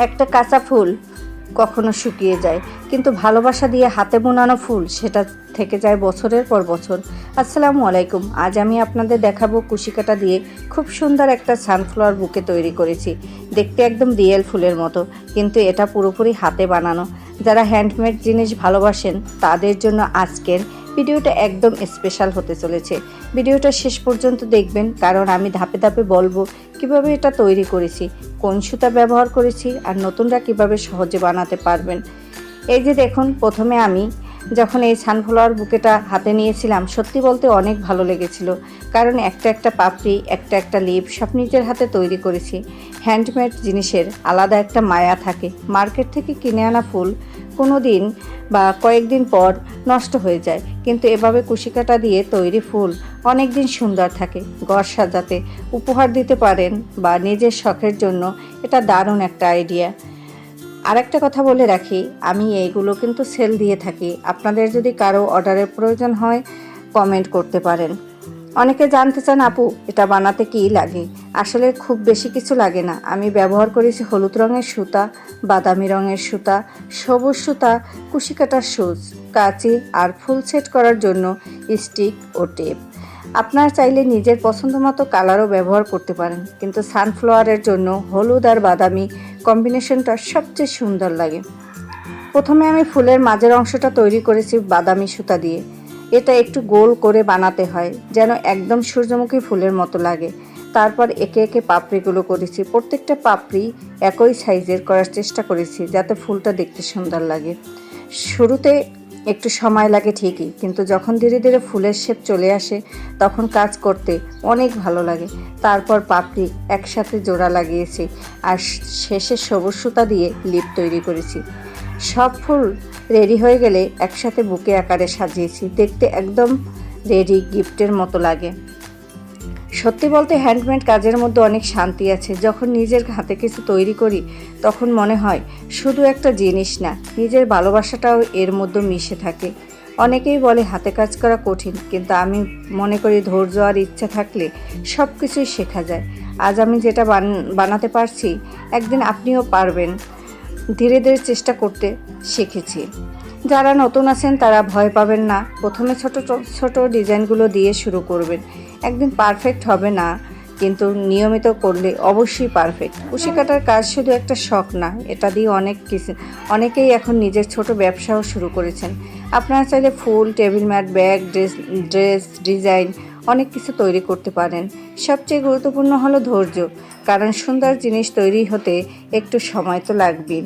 একটা কাঁচা ফুল কখনো শুকিয়ে যায়, কিন্তু ভালোবাসা দিয়ে হাতে বোনানো ফুল সেটা থেকে যায় বছরের পর বছর। আসসালামু আলাইকুম। আজ আমি আপনাদের দেখাবো কুশি কাঁটা দিয়ে খুব সুন্দর একটা সানফ্লাওয়ার বুকে তৈরি করেছি। দেখতে একদম রিয়েল ফুলের মতো, কিন্তু এটা পুরোপুরি হাতে বানানো। যারা হ্যান্ডমেড জিনিস ভালোবাসেন তাদের জন্য আজকের ভিডিওটা একদম স্পেশাল হতে চলেছে। ভিডিওটা শেষ পর্যন্ত দেখবেন, কারণ আমি ধাপে ধাপে বলবো কিভাবে এটা তৈরি করেছি, কোন সুতা ব্যবহার করেছি, আর নতুনরা কিভাবে সহজে বানাতে পারবেন। এই যে দেখুন, প্রথমে আমি যখন এই সানফ্লাওয়ার বুকেটা হাতে নিয়েছিলাম, সত্যি বলতে অনেক ভালো লেগেছিল, কারণ একটা একটা পাপড়ি, একটা একটা লিপ সব নিজের হাতে তৈরি করেছি। হ্যান্ডমেড জিনিসের আলাদা একটা মায়া থাকে। মার্কেট থেকে কিনে আনা ফুল কোনো দিন বা কয়েকদিন পর নষ্ট হয়ে যায়, কিন্তু এভাবে কুশি কাঁটা দিয়ে তৈরি ফুল অনেক দিন সুন্দর থাকে। ঘর সাজাতে, উপহার দিতে পারেন, বা নিজের শখের জন্য এটা দারুণ একটা আইডিয়া। আরেকটা কথা বলে রাখি, আমি এইগুলো কিন্তু সেল দিয়ে থাকি। আপনাদের যদি কারো অর্ডারের প্রয়োজন হয় কমেন্ট করতে পারেন। অনেকে জানতে চান, আপু এটা বানাতে কী লাগে? আসলে খুব বেশি কিছু লাগে না। আমি ব্যবহার করেছি হলুদ রঙের সুতা, বাদামি রঙের সুতা, সবুজ সুতা, কুশি কাঁটার সুচ, কাঁচি, আর ফুল সেট করার জন্য স্টিক ও টেপ। আপনারা চাইলে নিজের পছন্দ মতো কালারও ব্যবহার করতে পারেন, কিন্তু সানফ্লাওয়ারের জন্য হলুদ আর বাদামি কম্বিনেশনটা সবচেয়ে সুন্দর লাগে। প্রথমে আমি ফুলের মাঝের অংশটা তৈরি করেছি বাদামি সুতা দিয়ে। এটা একটু গোল করে বানাতে হয়, যেন একদম সূর্যমুখী ফুলের মতো লাগে। তারপর একে একে পাপড়িগুলো করেছি। প্রত্যেকটা পাপড়ি একই সাইজের করার চেষ্টা করেছি, যাতে ফুলটা দেখতে সুন্দর লাগে। শুরুতে একটু সময় লাগে ঠিকই, কিন্তু যখন ধীরে ধীরে ফুলের শেপ চলে আসে তখন কাজ করতে অনেক ভালো লাগে। তারপর পাপড়ি একসাথে জোড়া লাগিয়েছি, আর শেষে সবুজ সুতা দিয়ে লিপ তৈরি করেছি। সব ফুল রেডি হয়ে গেলে একসাথে বুকে আকারে সাজিয়েছি। দেখতে একদম রেডি গিফটের মতো লাগে। সত্যি বলতে হ্যান্ডমেড কাজের মধ্যে অনেক শান্তি আছে। যখন নিজের হাতে কিছু তৈরি করি তখন মনে হয় শুধু একটা জিনিস না, নিজের ভালোবাসাটাও এর মধ্যে মিশে থাকে। অনেকেই বলে হাতে কাজ করা কঠিন, কিন্তু আমি মনে করি ধৈর্য আর ইচ্ছা থাকলে সব কিছুই শেখা যায়। আজ আমি যেটা বানাতে পারছি, একদিন আপনিও পারবেন। ধীরে ধীরে চেষ্টা করতে শিখেছি। যারা নতুন আছেন তারা ভয় পাবেন না। প্রথমে ছোট ছোট ডিজাইনগুলো দিয়ে শুরু করবেন। একদিন পারফেক্ট হবে না, কিন্তু নিয়মিত করলে অবশ্যই পারফেক্ট। কুশি কাটার কাজ শুধু একটা শখ না, এটা দিয়ে অনেকেই এখন নিজের ছোট ব্যবসাও শুরু করেছেন। আপনারা চাইলে ফুল, table mat, bag, dress design অনেক কিছু তৈরি করতে পারেন। সবচেয়ে গুরুত্বপূর্ণ হলো ধৈর্য, কারণ সুন্দর জিনিস তৈরি হতে একটু সময় তো লাগবেই।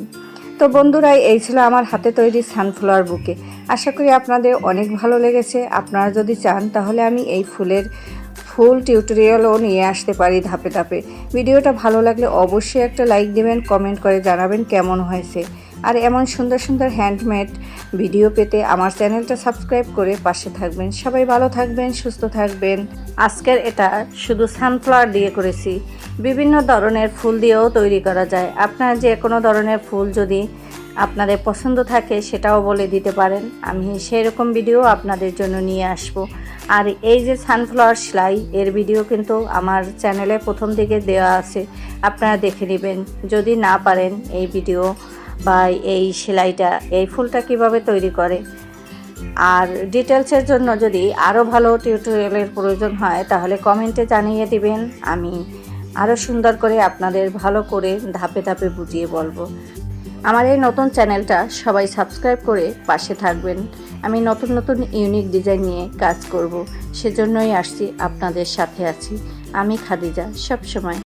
তো বন্ধুরা, এই ছিল আমার হাতে তৈরি সানফ্লাওয়ার বুকে। আশা করি আপনাদের অনেক ভালো লেগেছে। আপনারা যদি চান তাহলে আমি এই ফুল টিউটোরিয়ালও নিয়ে আসতে পারি ধাপে ধাপে। ভিডিওটা ভালো লাগলে অবশ্যই একটা লাইক দেবেন, কমেন্ট করে জানাবেন কেমন হয়েছে। আর এমন সুন্দর সুন্দর হ্যান্ডমেড ভিডিও পেতে আমার চ্যানেলটা সাবস্ক্রাইব করে পাশে থাকবেন। সবাই ভালো থাকবেন, সুস্থ থাকবেন। আজকের এটা শুধু সানফ্লাওয়ার দিয়ে করেছি। বিভিন্ন ধরনের ফুল দিয়েও তৈরি করা যায়। আপনার যে কোনো ধরনের ফুল যদি আপনাদের পছন্দ থাকে সেটাও বলে দিতে পারেন, আমি সেই রকম ভিডিও আপনাদের জন্য নিয়ে আসব। আর এই যে সানফ্লাওয়ার সেলাই, এর ভিডিও কিন্তু আমার চ্যানেলে প্রথম দিকে দেওয়া আছে, আপনারা দেখে নেবেন। যদি না পারেন এই ভিডিও বা এই সেলাইটা, এই ফুলটা কিভাবে তৈরি করে, আর ডিটেলসের জন্য যদি আরও ভালো টিউটোরিয়ালের প্রয়োজন হয় তাহলে কমেন্টে জানিয়ে দিবেন। আমি আরও সুন্দর করে আপনাদের ভালো করে ধাপে ধাপে বুঝিয়ে বলবো। আমার এই নতুন চ্যানেলটা সবাই সাবস্ক্রাইব করে পাশে থাকবেন। আমি নতুন নতুন ইউনিক ডিজাইন নিয়ে কাজ করব, সেজন্যই আসছি, আপনাদের সাথে আছি। আমি খাদিজা, সব সময়।